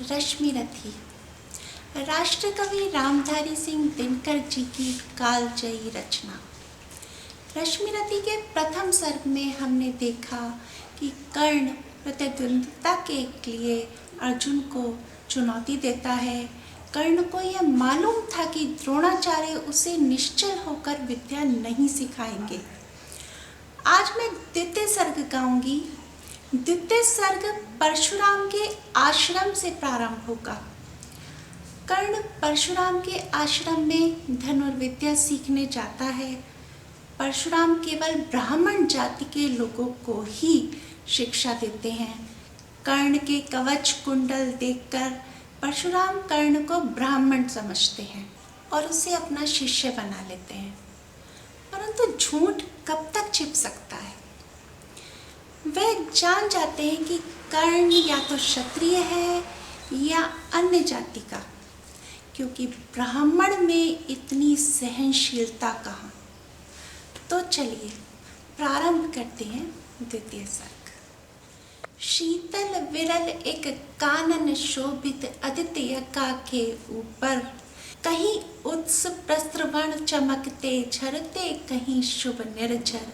रश्मिरथी। राष्ट्रकवि रामधारी सिंह दिनकर जी की कालजयी रचना। रश्मिरथी के प्रथम सर्ग में हमने देखा कि कर्ण प्रतिद्वंद्विता के लिए अर्जुन को चुनौती देता है। कर्ण को यह मालूम था कि द्रोणाचार्य उसे निश्चल होकर विद्या नहीं सिखाएंगे। आज मैं द्वितीय सर्ग गाऊंगी। द्वितीय सर्ग परशुराम के आश्रम से प्रारंभ होगा। कर्ण परशुराम के आश्रम में धनुर्विद्या सीखने जाता है। परशुराम केवल ब्राह्मण जाति के लोगों को ही शिक्षा देते हैं। कर्ण के कवच कुंडल देखकर परशुराम कर्ण को ब्राह्मण समझते हैं और उसे अपना शिष्य बना लेते हैं। परंतु झूठ कब तक छिप सकता है? वे जान जाते हैं कि कर्ण या तो क्षत्रिय है या अन्य जाति का, क्योंकि ब्राह्मण में इतनी सहनशीलता कहाँ। तो चलिए प्रारंभ करते हैं द्वितीय सर्ग। शीतल विरल एक कानन शोभित आदित्यका के ऊपर, कहीं उत्स प्रस्त्रवण चमकते झरते, कहीं शुभ निर्झर।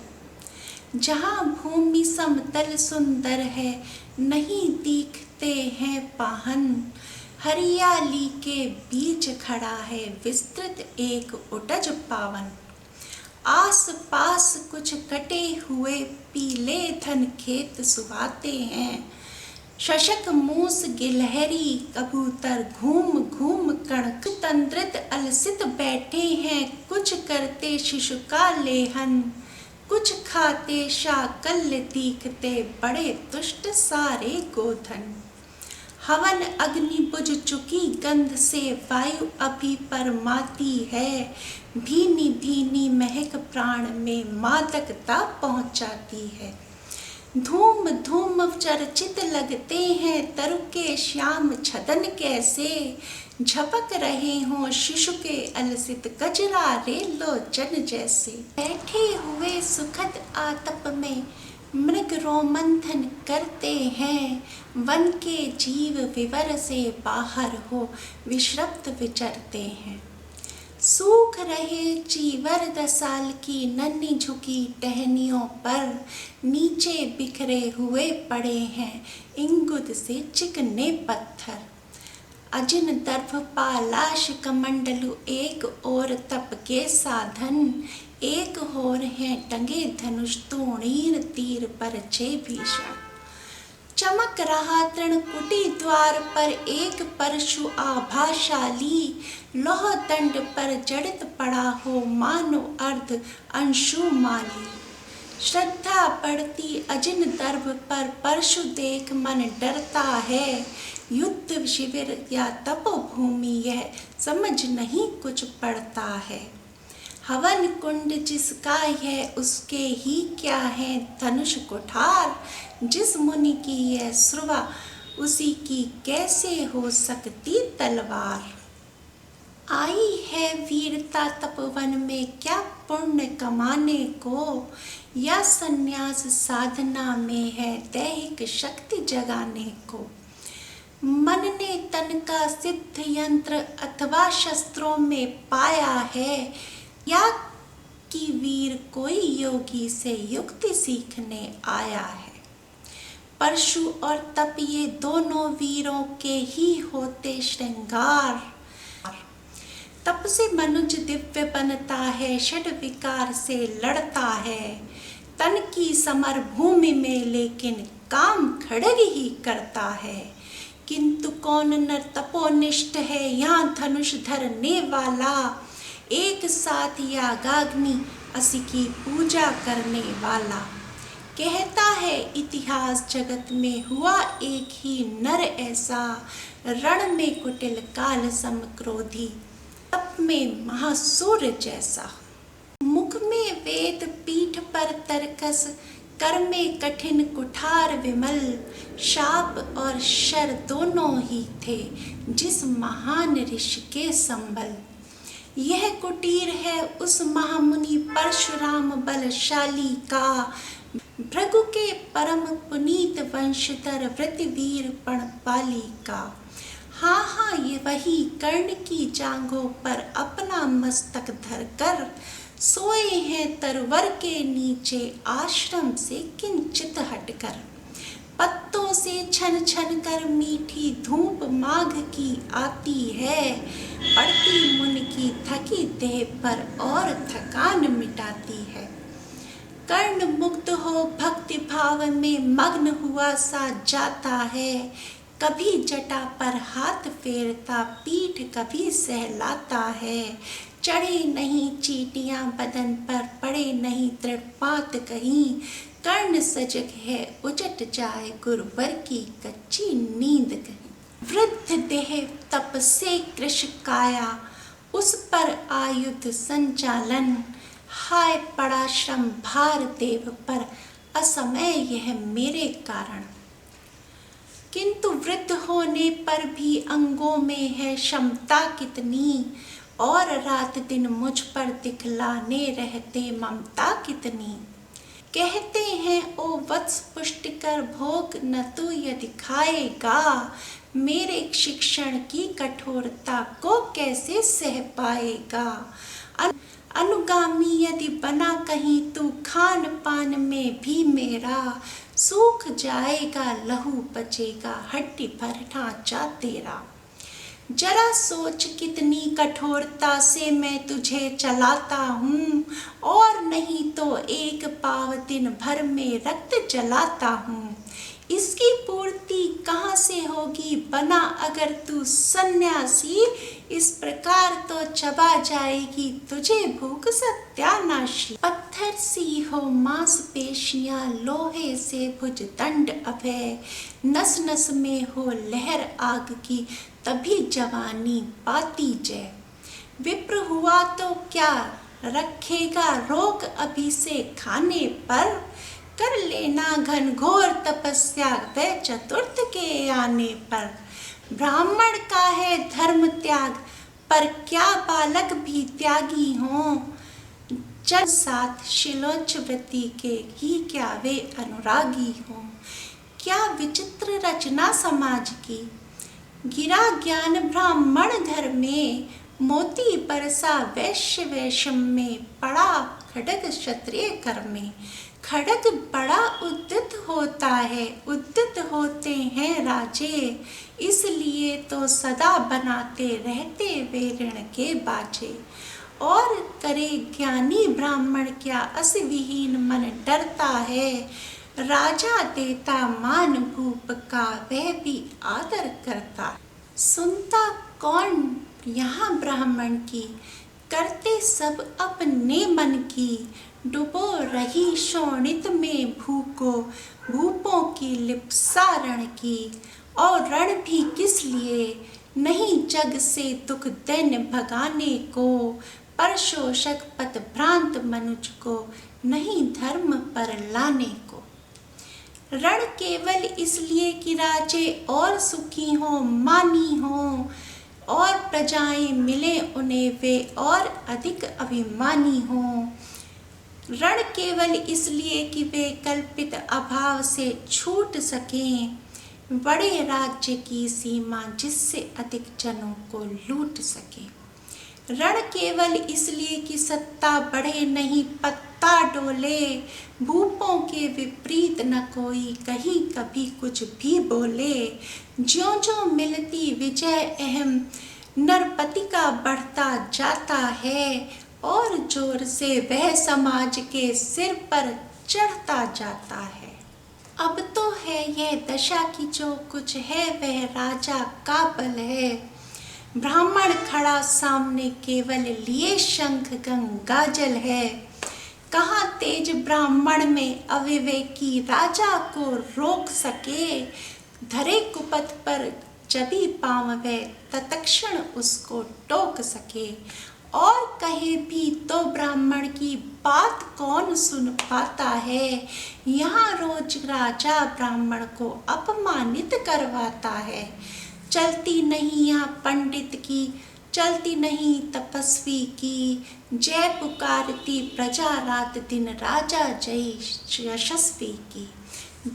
जहाँ भूमि समतल सुंदर है, नहीं दिखते हैं पाहन। हरियाली के बीच खड़ा है विस्तृत एक उटज पावन। आस पास कुछ कटे हुए पीले धन खेत सुहाते हैं। शशक मूस गिलहरी कबूतर घूम घूम कणक तंद्रित अलसित बैठे हैं। कुछ करते शिशु का लेहन, कुछ खाते शाकल्य दिखते बड़े तुष्ट सारे गोधन। हवन अग्नि बुझ चुकी गंध से वायु अभी परमाती है। भीनी भीनी महक प्राण में मादकता पहुंचाती है। धूम धूम चर्चित लगते हैं तरु के श्याम छदन कैसे। झपक रहे हों शिशु के अलसित कजरारे लोचन जैसे। बैठे हुए सुखद आतप में मृग रोमंथन करते हैं। वन के जीव विवर से बाहर हो विश्रप्त विचरते हैं। सूख रहे चीवर दसाल की नन्ही झुकी टहनियों पर, नीचे बिखरे हुए पड़े हैं इंगुद से चिकने पत्थर। अजिन दर्भ पालाश कमंडलु एक और तप के साधन। एक और हैं टंगे धनुष तोणीर तीर पर छे भीषण। चमक रहा तृणकुटी द्वार पर एक परशु आभाशाली। लोह दंड पर जड़ित पड़ा हो मानो अर्ध अंशुमाली। श्रद्धा बढ़ती अजिन दर्भ पर परशु देख मन डरता है। युद्ध शिविर या तपोभूमि यह समझ नहीं कुछ पड़ता है। हवन कुंड जिसका है उसके ही क्या है धनुष कुठार। जिस मुनि की यह श्रुवा उसी की कैसे हो सकती तलवार। आई है वीरता तपवन में क्या पुण्य कमाने को, या संन्यास साधना में है दैहिक शक्ति जगाने को। मन ने तन का सिद्ध यंत्र अथवा शस्त्रों में पाया है, या कि वीर कोई योगी से युक्ति सीखने आया है। परशु और तप ये दोनों वीरों के ही होते श्रृंगार। तप से मनुज दिव्य बनता है, षड विकार से लड़ता है। तन की समर भूमि में लेकिन काम खड़ग ही करता है। किंतु कौन नर तपोनिष्ठ है यहाँ धनुष धरने वाला। एक साथ यागाग्नि असि की पूजा करने वाला। कहता है इतिहास जगत में हुआ एक ही नर ऐसा। रण में कुटिल काल सम क्रोधी, तप में महासूर जैसा। मुख में वेद पीठ पर तरकस, कर में कठिन कुठार विमल। शाप और शर दोनों ही थे जिस महान ऋषि के संबल। यह कुटीर है उस महामुनि परशुराम बलशाली का। भृगु के परम पुनीत वंशधर वृतिवीर पणपाली का। हाँ हाँ, ये वही कर्ण की जांघों पर अपना मस्तक धरकर सोए हैं तरवर के नीचे आश्रम से किंचित हटकर। पत्तों से छन छन कर मीठी धूप माघ की आती है, पड़ती मुन की थकी देह पर और थकान मिटाती है। कर्ण मुग्ध हो भक्ति भाव में मग्न हुआ सा जाता है, कभी जटा पर हाथ फेरता पीठ कभी सहलाता है। चढ़े नहीं चींटियां बदन पर, पड़े नहीं तृणपात कहीं, कर्ण सजग है उजट जाए गुरुवर की कच्ची नींद कहीं। वृद्ध देह तप से कृश काया, उस पर आयुध संचालन, हाय पड़ा श्रम भार देव पर, असमय यह मेरे कारण। किंतु वृद्ध होने पर भी अंगों में है क्षमता कितनी, और रात दिन मुझ पर दिखलाने रहते ममता कितनी। कहते हैं ओ वत्स पुष्टिकर भोग न तू यदि खाएगा, मेरे शिक्षण की कठोरता को कैसे सह पाएगा। अनुगामी यदि बना कहीं तू, खान पान में भी मेरा सूख जाएगा, लहू बचेगा, हड्डी भर ढांचा तेरा। जरा सोच कितनी कठोरता से मैं तुझे चलाता हूँ, और नहीं तो एक पाव दिन भर में रक्त जलाता हूँ। इसकी पूर्ति कहाँ से होगी बना अगर तू सन्यासी, इस प्रकार तो चबा जाएगी तुझे भूख सत्यानाशी। पत्थर सी हो मांसपेशियां, लोहे से भुज दंड अभय, नस नस में हो लहर आग की, तभी जवानी पाती जय। विप्र हुआ तो क्या रखेगा रोग अभी से खाने पर, कर लेना घनघोर तपस्या वह चतुर्थ के आने पर। ब्राह्मण का है धर्म त्याग, पर क्या बालक भी त्यागी हों, जन साथ शिलोच व्रती के ही क्या वे अनुरागी हों। क्या विचित्र रचना समाज की, गिरा ज्ञान ब्राह्मण घर में, मोती बरसा वैश्य वैषम में, पड़ा खड्ग क्षत्रिय कर में। खड्ग बड़ा उद्यत होता है, उद्यत होते हैं राजे, इसलिए तो सदा बनाते रहते वे ऋण के बाजे। और करे ज्ञानी ब्राह्मण क्या, अस विहीन मन डरता है, राजा देता मान भूप का वह भी आदर करता। सुनता कौन यहाँ ब्राह्मण की, करते सब अपने मन की, डुबो रही शोणित में भूको, भूपों की लिप्सा रण की। और रण भी किस लिए, नहीं जग से दुख दैन्य भगाने को, पर शोषक पथ भ्रांत मनुज को, नहीं धर्म पर लाने को। रण केवल इसलिए कि राजे और सुखी हों मानी हों, और प्रजाएं मिले उन्हें वे और अधिक अभिमानी हों। रण केवल इसलिए कि वे कल्पित अभाव से छूट सकें, बड़े राज्य की सीमा जिससे अधिक जनों को लूट सके। रण केवल इसलिए कि सत्ता बढ़े नहीं पत्ता डोले, भूपों के विपरीत न कोई कहीं कभी कुछ भी बोले। ज्यों ज्यों मिलती विजय अहम, नरपति का बढ़ता जाता है, और जोर से वह समाज के सिर पर चढ़ता जाता है। अब तो है यह दशा कि जो कुछ है वह राजा का बल है। ब्राह्मण खड़ा सामने केवल लिए शंख गंगाजल है। कहाँ तेज ब्राह्मण में अविवेकी राजा को रोक सके, धरे कुपथ पर जबी पाँव वह तत्क्षण उसको टोक सके। और कहे भी तो ब्राह्मण की बात कौन सुन पाता है, यहाँ रोज राजा ब्राह्मण को अपमानित करवाता है। चलती नहीं यहाँ पंडित की, चलती नहीं तपस्वी की, जय पुकारती प्रजा रात दिन राजा जय यशस्वी की।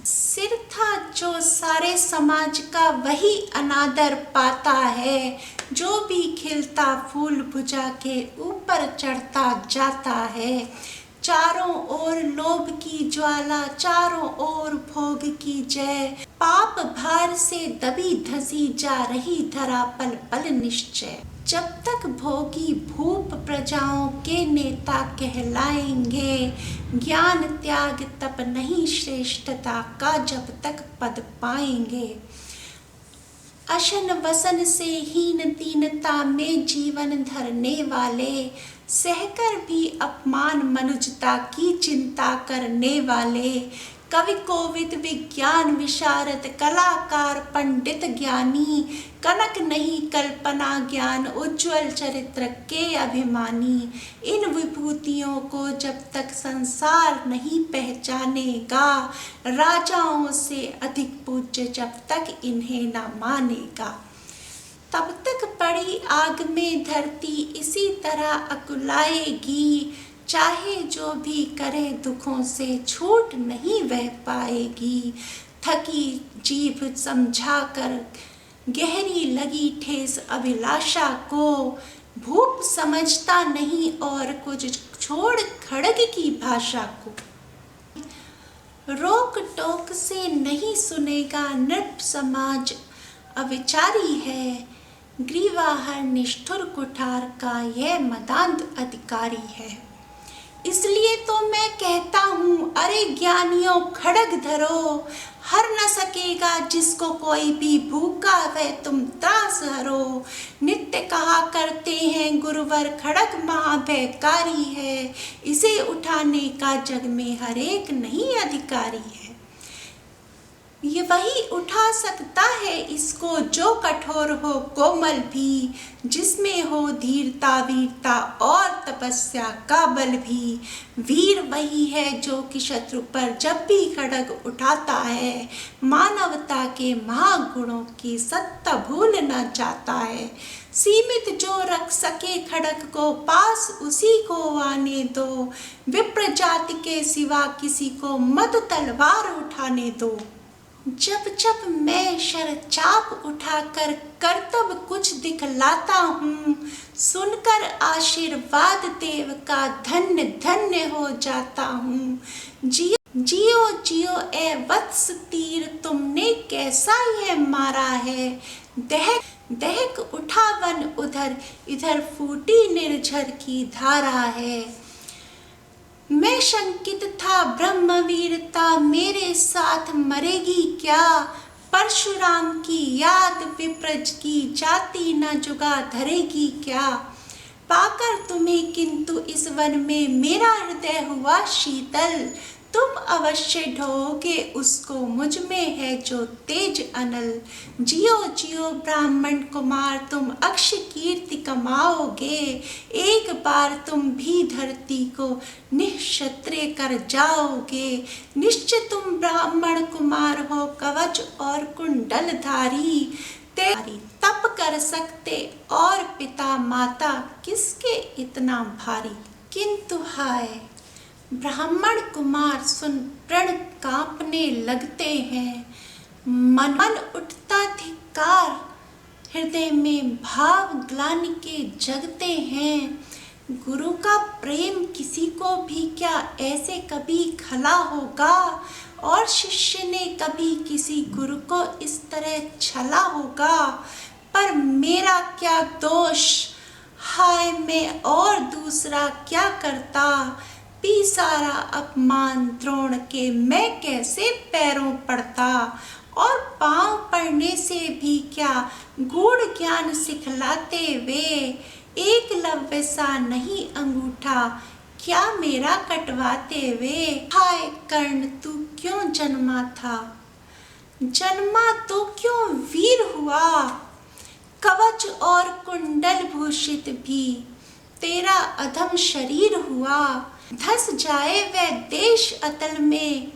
सिर था जो सारे समाज का वही अनादर पाता है, जो भी खिलता फूल भुजा के ऊपर चढ़ता जाता है। चारों ओर लोभ की ज्वाला, चारों ओर भोग की जय, पाप भार से दबी धसी जा रही धरा पल पल निश्चय। जब तक भोगी भूप प्रजाओं के नेता कहलाएंगे, ज्ञान त्याग तप नहीं श्रेष्ठता का जब तक पद पाएंगे। अशन वसन से हीन दीनता में जीवन धरने वाले, सहकर भी अपमान मनुजता की चिंता करने वाले, कवि कोविद विज्ञान विशारद कलाकार पंडित ज्ञानी, कनक नहीं कल्पना ज्ञान उज्ज्वल चरित्र के अभिमानी। इन विभूतियों को जब तक संसार नहीं पहचानेगा, राजाओं से अधिक पूज्य जब तक इन्हें न मानेगा। तब तक पड़ी आग में धरती इसी तरह अकुलाएगी, चाहे जो भी करे दुखों से छूट नहीं वह पाएगी। थकी जीभ समझाकर गहरी लगी ठेस अभिलाषा को, भूप समझता नहीं और कुछ छोड़ खड़ग की भाषा को। रोक टोक से नहीं सुनेगा नृप समाज अविचारी है, ग्रीवाहर निष्ठुर कुठार का यह मदांध अधिकारी है। इसलिए तो मैं कहता हूँ, अरे ज्ञानियों खड़ग धरो, हर न सकेगा जिसको कोई भी भूखा वह तुम त्रास हरो। नित्य कहा करते हैं गुरुवर खड़ग महाभयकारी है, इसे उठाने का जग में हर एक नहीं अधिकारी है। ये वही उठा सकता है इसको जो कठोर हो कोमल भी, जिसमें हो धीरता वीरता और तपस्या का बल भी। वीर वही है जो कि शत्रु पर जब भी खड़ग उठाता है, मानवता के महागुणों की सत्ता भूल न जाता है। सीमित जो रख सके खड़ग को पास उसी को आने दो, विप्र जाति के सिवा किसी को मत तलवार उठाने दो। जब जब मैं शरचाप उठाकर कर्तव्य कुछ दिखलाता हूँ, सुनकर आशीर्वाद देव का धन्य धन्य हो जाता हूँ। जियो जियो ए वत्स तीर तुमने कैसा यह मारा है, दहक दहक उठा वन उधर इधर फूटी निर्झर की धारा है। मैं शंकित था ब्रह्मवीरता मेरे साथ मरेगी क्या, परशुराम की याद विप्रज की जाति न जुगा धरेगी क्या। पाकर तुम्हें किंतु इस वन में मेरा हृदय हुआ शीतल, तुम अवश्य ढोगे उसको मुझ में है जो तेज अनल। जियो जियो ब्राह्मण कुमार तुम अक्ष कीर्ति कमाओगे, एक बार तुम भी धरती को निःक्षत्रिय कर जाओगे। निश्चय तुम ब्राह्मण कुमार हो कवच और कुंडल धारी, तेरी तप कर सकते और पिता माता किसके इतना भारी। किंतु हाय ब्राह्मण कुमार सुन प्रण कांपने लगते हैं, मन उठता धिक्कार हृदय में भाव ग्लानि के जगते हैं। गुरु का प्रेम किसी को भी क्या ऐसे कभी खला होगा, और शिष्य ने कभी किसी गुरु को इस तरह छला होगा। पर मेरा क्या दोष, हाय मैं और दूसरा क्या करता, पी सारा अपमान द्रोण के मैं कैसे पैरों पड़ता। और पांव पड़ने से भी क्या गूढ़ ज्ञान सिखलाते वे, एकलव्य सा नहीं अंगूठा क्या मेरा कटवाते वे। हाय कर्ण तू क्यों जन्मा था, जन्मा तो क्यों वीर हुआ, कवच और कुंडल भूषित भी तेरा अधम शरीर हुआ। धस जाए वह देश अतल में,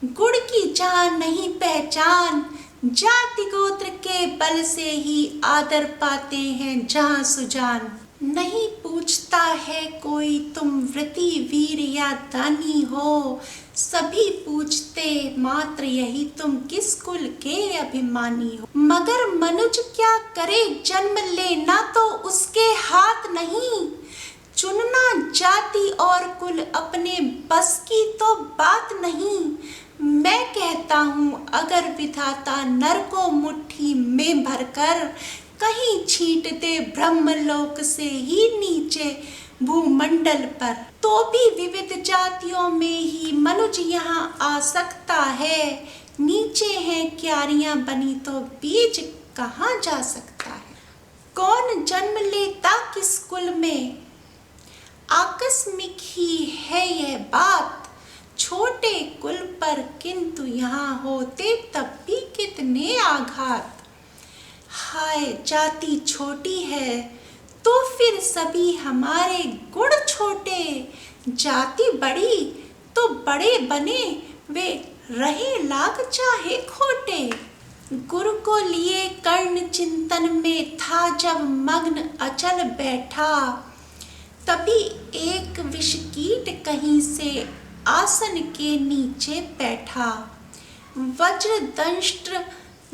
गुण की जान नहीं पहचान, जाति गोत्र के बल से ही आदर पाते हैं जहाँ सुजान। नहीं पूछता है कोई तुम वृति वीर या दानी हो, सभी पूछते मात्र यही तुम किस कुल के अभिमानी हो। मगर मनुज क्या करे जन्म लेना तो उसके हाथ नहीं, चुनना जाति और कुल अपने बस की तो बात नहीं। मैं कहता हूँ अगर विधाता नर को मुट्ठी में भरकर कहीं छींट दे ब्रह्मलोक से ही नीचे भूमंडल पर, तो भी विविध जातियों में ही मनुज यहाँ आ सकता है। नीचे हैं क्यारियां बनी तो बीज कहाँ जा सकता है। कौन जन्म लेता किस कुल में, आकस्मिक ही है यह बात। छोटे कुल पर किंतु यहाँ होते तब भी कितने आघात। हाय जाति छोटी है तो फिर सभी हमारे गुण छोटे, जाति बड़ी तो बड़े बने वे रहे लाग चाहे खोटे। गुरु को लिए कर्ण चिंतन में था जब मग्न अचल बैठा, तभी एक विष कीट कहीं से आसन के नीचे बैठा। वज्र दंष्ट्र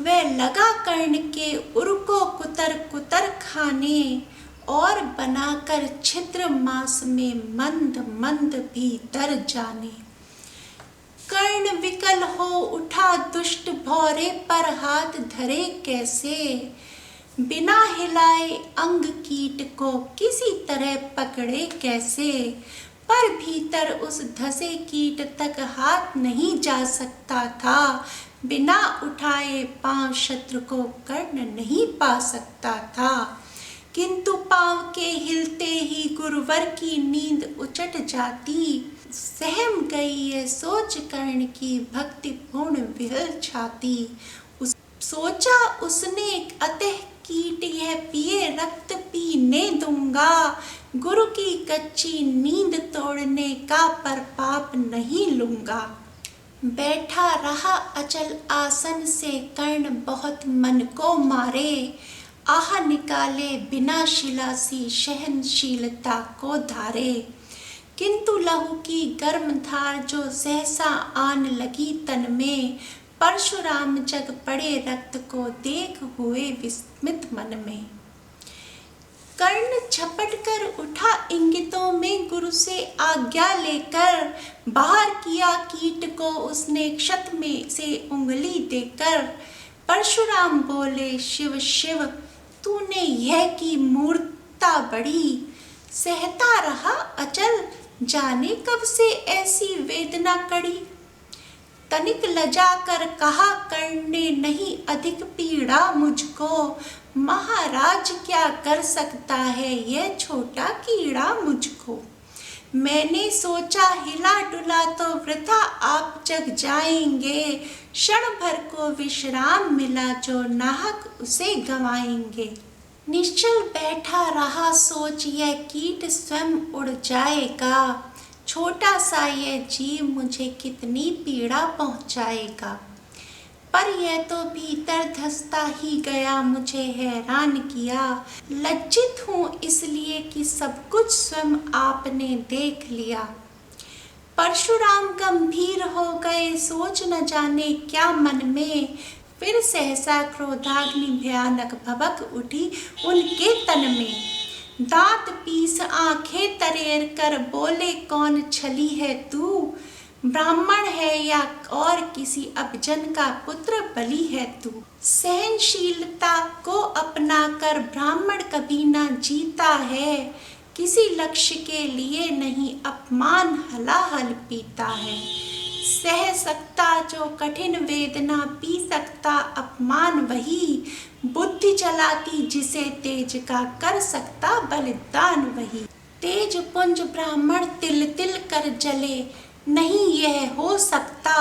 वह लगा कर्ण के उर को कुतर कुतर खाने, और बनाकर छिद्र मांस में मंद मंद भीतर जाने। कर्ण विकल हो उठा दुष्ट भौरे पर हाथ धरे कैसे, बिना हिलाए अंग कीट को किसी तरह पकड़े कैसे। पर भीतर उस धसे कीट तक हाथ नहीं जा सकता था, बिना उठाए पांव शत्रु को कर्ण नहीं पा सकता था। किंतु पांव के हिलते ही गुरुवर की नींद उचट जाती, सहम गई ये सोच कर्ण की भक्तिपूर्ण विहल छाती। सोचा उसने अतः कीट यह पिए रक्त पीने दूंगा, गुरु की कच्ची नींद तोड़ने का पर पाप नहीं लूंगा। बैठा रहा अचल आसन से कर्ण बहुत मन को मारे, आह निकाले बिना शिला सी सहनशीलता को धारे। किंतु लहू की गर्म धार जो सहसा आन लगी तन में, परशुराम जग पड़े रक्त को देख हुए विस्मित मन में। कर्ण झपट कर उठा इंगितों में गुरु से आज्ञा लेकर, बाहर किया कीट को उसने क्षत में से उंगली देकर। परशुराम बोले शिव शिव तूने यह की मूर्खता बड़ी, सहता रहा अचल जाने कब से ऐसी वेदना कड़ी। तनिक लजा कर कहा कर्ण ने नहीं अधिक पीड़ा मुझको, महाराज क्या कर सकता है यह छोटा कीड़ा मुझको। मैंने सोचा हिला डुला तो वृथा आप जग जाएंगे, क्षण भर को विश्राम मिला जो नाहक उसे गवाएंगे। निश्चल बैठा रहा सोच यह कीट स्वयं उड़ जाएगा, छोटा सा यह जीव मुझे कितनी पीड़ा पहुंचाएगा। पर यह तो भीतर धंसता ही गया मुझे हैरान किया, लज्जित हूँ इसलिए कि सब कुछ स्वयं आपने देख लिया। परशुराम गंभीर हो गए सोच न जाने क्या मन में, फिर सहसा क्रोधाग्नि भयानक भभक उठी उनके तन में। दांत पीस आंखें तरेर कर बोले कौन छली है तू, ब्राह्मण है या और किसी अपजन का पुत्र बलि है तू। सहनशीलता को अपना कर ब्राह्मण कभी ना जीता है, किसी लक्ष्य के लिए नहीं अपमान हलाहल पीता है। सह सकता जो कठिन वेदना, पी सकता अपमान वही, बुद्धि चलाती जिसे तेज का कर सकता बलिदान वही। तेज पुंज ब्राह्मण तिल तिल कर जले, नहीं यह हो सकता,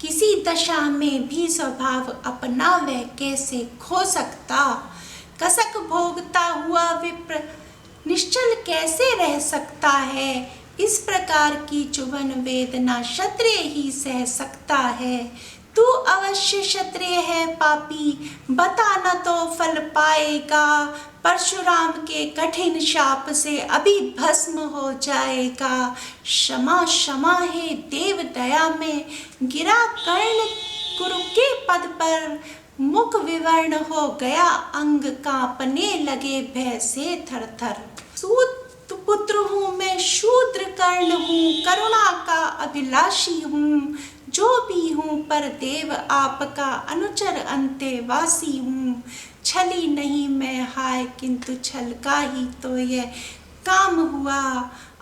किसी दशा में भी स्वभाव अपना वह कैसे खो सकता। कसक भोगता हुआ विप्र निश्चल कैसे रह सकता है, इस प्रकार की चुभन वेदना क्षत्रिय ही सह सकता है। तू अवश्य क्षत्रिय है पापी, बता न तो फल पाएगा, परशुराम के कठिन शाप से अभी भस्म हो जाएगा। क्षमा क्षमा हे देव दया में गिरा कर्ण गुरु के पद पर, मुख विवर्ण हो गया अंग कांपने लगे भय से थर थर। सूत पुत्र हूँ मैं, शूद्र कर्ण हूँ, करुणा का अभिलाषी हूँ, जो भी हूँ पर देव आपका अनुचर अंतेवासी हूँ। छली नहीं मैं हाय किंतु छल का ही तो यह काम हुआ,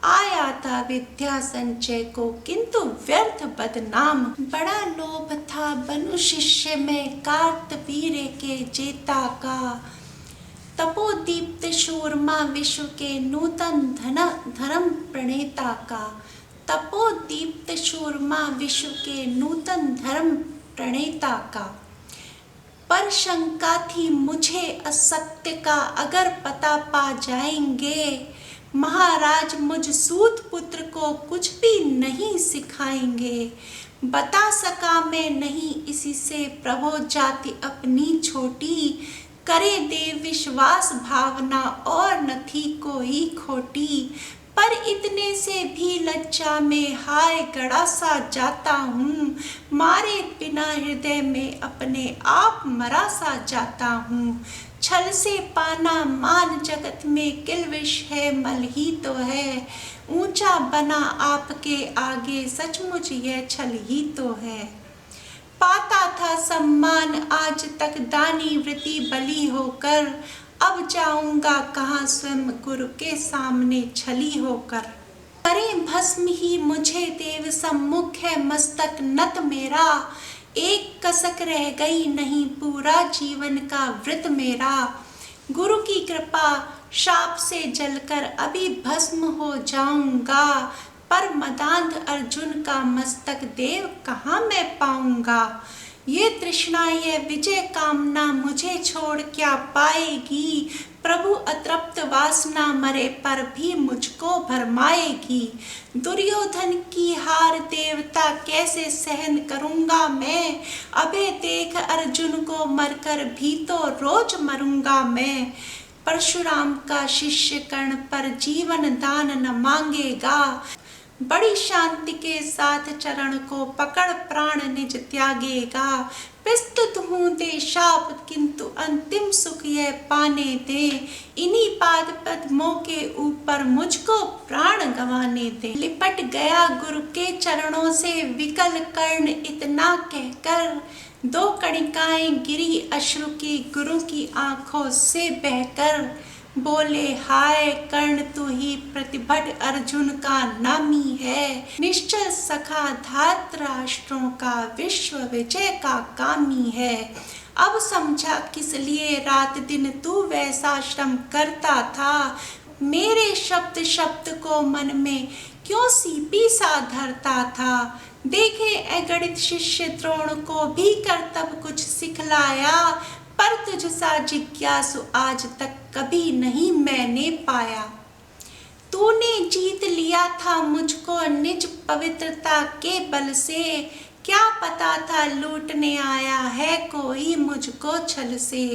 आया था विद्या संचय को किंतु व्यर्थ बदनाम। बड़ा लोभ था बनु शिष्य में कार्तवीर्य के जेता का, तपोदीप्त शूरमा विश्व के नूतन धर्म प्रणेता का। तपोदीप्त शूरमा विश्व के नूतन धर्म प्रणेता का। पर शंका थी मुझे असत्य का, अगर पता पा जाएंगे महाराज मुझ सूत पुत्र को कुछ भी नहीं सिखाएंगे। बता सका मैं नहीं इसी से प्रभो जाति अपनी छोटी, करे देव विश्वास भावना और न थी कोई खोटी। पर इतने से भी लज्जा में हाय गड़ा सा जाता हूँ, मारे बिना हृदय में अपने आप मरा सा जाता हूँ। छल से पाना मान जगत में किलविश है, मल ही तो है, ऊंचा बना आपके आगे सचमुच यह छल ही तो है। पाता था सम्मान आज तक दानी वृत्ति बली होकर, अब जाऊंगा कहाँ स्वयं गुरु के सामने छली होकर। करे भस्म ही मुझे देव सम्मुख है मस्तक नत मेरा, एक कसक रह गई नहीं पूरा जीवन का व्रत मेरा। गुरु की कृपा शाप से जलकर अभी भस्म हो जाऊंगा, पर मदांध अर्जुन का मस्तक देव कहाँ मैं पाऊंगा। ये तृष्णा ये विजय कामना मुझे छोड़ क्या पाएगी, प्रभु अतृप्त वासना मरे पर भी मुझको भरमाएगी। दुर्योधन की हार देवता कैसे सहन करूंगा मैं, अबे देख अर्जुन को मरकर भी तो रोज मरूंगा मैं। परशुराम का शिष्य कर्ण पर जीवन दान न मांगेगा, बड़ी शांति के साथ चरण को पकड़ प्राण निज त्यागेगा। प्रस्तुत हूँ दे शाप किंतु अंतिम सुख यह पाने दे, इन्हीं पाद पद्मों के ऊपर मुझको प्राण गंवाने दे। लिपट गया गुरु के चरणों से विकल कर्ण इतना कहकर, दो कणिकाएं गिरी अश्रु की गुरु की आंखों से बहकर। बोले हाय कर्ण तू ही प्रतिभट अर्जुन का नामी है, निश्चल सखा धातराष्ट्रों का विश्व विजय का कामी है। अब समझा किस लिए रात दिन तू वैसा श्रम करता था, मेरे शब्द शब्द को मन में क्यों सीपी सा धरता था। देखे अगणित शिष्य द्रोण को भी कर्तव्य कुछ सिखलाया, पर तुझ सा जिज्ञासु आज तक कभी नहीं मैंने पाया। तूने जीत लिया था मुझको निज पवित्रता के बल से, क्या पता था लूटने आया है कोई मुझको छल से।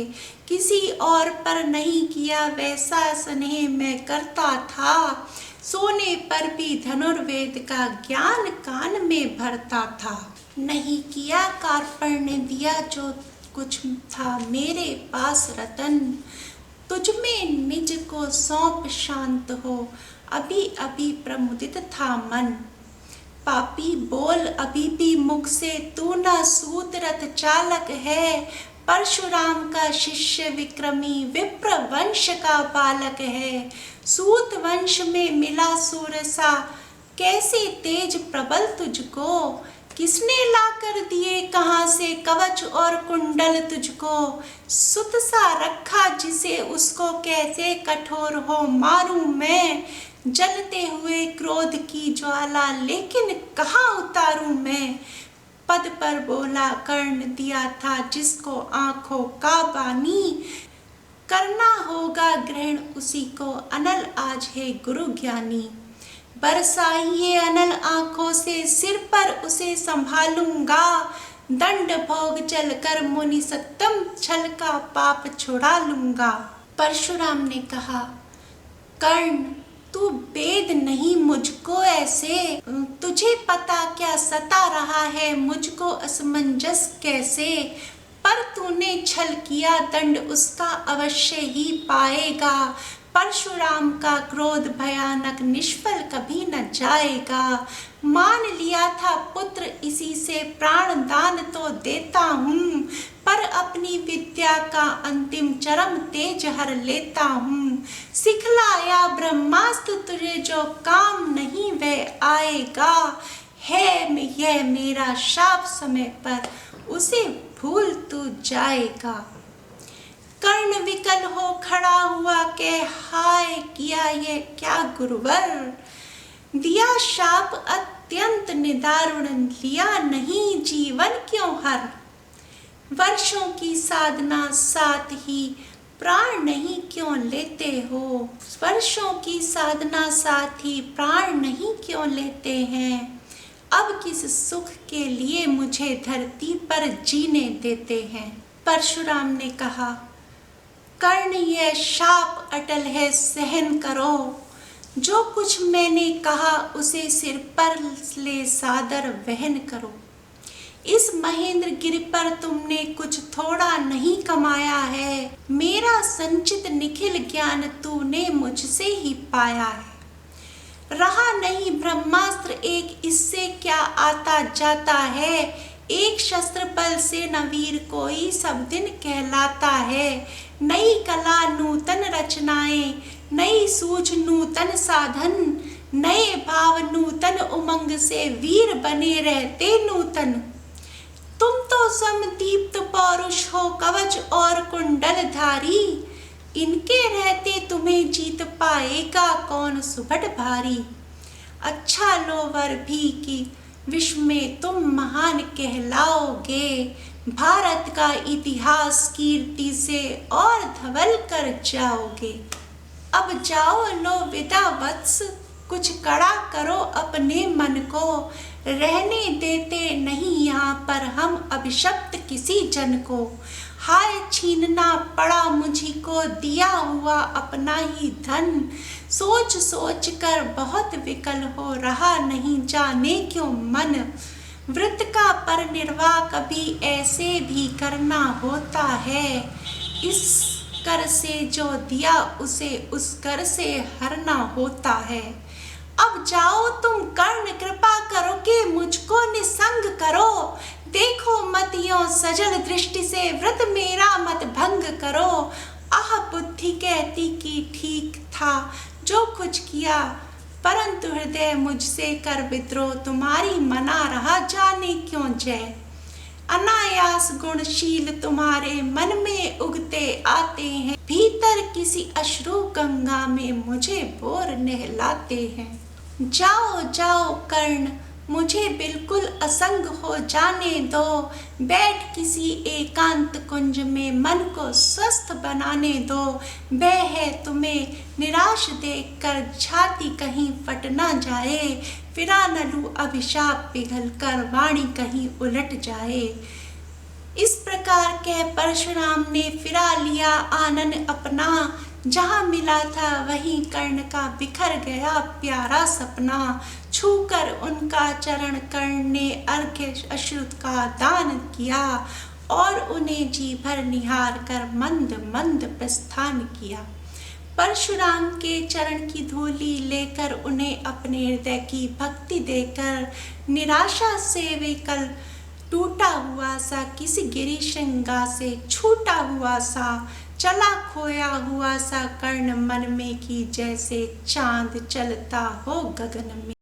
किसी और पर नहीं किया वैसा स्नेह मैं करता था, सोने पर भी धनुर्वेद का ज्ञान कान में भरता था। नहीं किया कार्पण्य दिया जो कुछ था मेरे पास रतन, तुझ में निज को सौंप शांत हो अभी अभी प्रमुदित था मन। पापी बोल अभी भी मुख से तू न सूत रथ चालक है, परशुराम का शिष्य विक्रमी विप्र वंश का बालक है। सूत वंश में मिला सूरसा कैसे तेज प्रबल तुझको, किसने लाकर दिए कहाँ से कवच और कुंडल तुझको। सुत सा रखा जिसे उसको कैसे कठोर हो मारूं मैं, जलते हुए क्रोध की ज्वाला लेकिन कहाँ उतारूं मैं। पद पर बोला कर्ण दिया था जिसको आंखों का बानी, करना होगा ग्रहण उसी को अनल आज है गुरु ज्ञानी। बरसाइए अनल आंखों से सिर पर उसे संभालूंगा, दंड भोग चलकर मुनि सत्तम छल का पाप छुड़ा लूंगा। परशुराम ने कहा, कर्ण, तू वेद नहीं मुझको ऐसे, तुझे पता क्या सता रहा है मुझको असमंजस कैसे। पर तूने छल किया, दंड उसका अवश्य ही पाएगा। परशुराम का क्रोध भयानक, निष्फल कभी न जाएगा। मान लिया था पुत्र इसी से, प्राण दान तो देता हूँ, पर अपनी विद्या का अंतिम चरम तेज हर लेता हूँ। सिखलाया ब्रह्मास्त्र तुझे, जो काम नहीं वह आएगा। है यह मेरा शाप, समय पर उसे भूल तू जाएगा। कर्ण विकल हो खड़ा हुआ, के हाय किया ये क्या गुरुवर। दिया शाप अत्यंत निदारुण, लिया नहीं जीवन क्यों हर। वर्षों की साधना साथ ही, प्राण नहीं क्यों लेते हो। वर्षों की साधना साथ ही, प्राण नहीं क्यों लेते हैं। अब किस सुख के लिए मुझे धरती पर जीने देते हैं। परशुराम ने कहा, कर्ण यह शाप अटल है, सहन करो। जो कुछ मैंने कहा उसे सिर पर ले सादर वहन करो। इस महेंद्र गिरि पर तुमने कुछ थोड़ा नहीं कमाया है। मेरा संचित निखिल ज्ञान तूने मुझसे ही पाया है। रहा नहीं ब्रह्मास्त्र एक, इससे क्या आता जाता है। एक शस्त्र बल से न वीर कोई सब दिन कहलाता है। नई कला नूतन रचनाएं, नई सूझ नूतन साधन, नए भाव नूतन उमंग से वीर बने रहते नूतन। तुम तो समदीप्त पौरुष हो, कवच और कुंडल धारी। इनके रहते तुम्हें जीत पाएगा कौन सुभट भारी। अच्छा लो वर भी कि विश्व में तुम महान कहलाओगे। भारत का इतिहास कीर्ति से और धवल कर जाओगे। अब जाओ लो विदा वत्स, कुछ कड़ा करो अपने मन को। रहने देते नहीं यहाँ पर हम अभिशप्त किसी जन को। हाय छीनना पड़ा मुझी को, दिया हुआ अपना ही धन। सोच सोच कर बहुत विकल हो, रहा नहीं जाने क्यों मन। वृत्त का पर निर्वाह कभी ऐसे भी करना होता है। इस कर से जो दिया उसे उस कर से हरना होता है। अब जाओ तुम कर्ण, कृपा करो कि मुझको निसंग करो। देखो मत यों सजल दृष्टि से, व्रत मेरा मत भंग करो। आह बुद्धि कहती कि ठीक था जो कुछ किया, परंतु हृदय मुझसे कर विद्रोह। तुम्हारी मना रहा जाने क्यों जय। अनायास गुणशील तुम्हारे मन में उगते आते हैं। भीतर किसी अश्रु गंगा में मुझे बोर नहलाते हैं। जाओ जाओ कर्ण, मुझे बिल्कुल असंग हो जाने दो। बैठ किसी एकांत कुंज में मन को स्वस्थ बनाने दो। वह है तुम्हें निराश देखकर छाती कहीं फट ना जाए। फिरा न लूं अभिशाप पिघल कर वाणी कहीं उलट जाए। इस प्रकार कह परशुराम ने फिरा लिया आनन अपना। जहाँ मिला था वहीं कर्ण का बिखर गया प्यारा सपना। छूकर उनका चरण कर्ण ने अर्घ्य अश्रु का दान किया, और उन्हें जी भर निहार कर मंद मंद प्रस्थान किया। परशुराम के चरण की धूलि लेकर उन्हें अपने हृदय की भक्ति देकर, निराशा से विकल टूटा हुआ सा किसी गिरी श्रृंगा से छूटा हुआ सा, चला खोया हुआ सा कर्ण मन में की जैसे चांद चलता हो गगन में।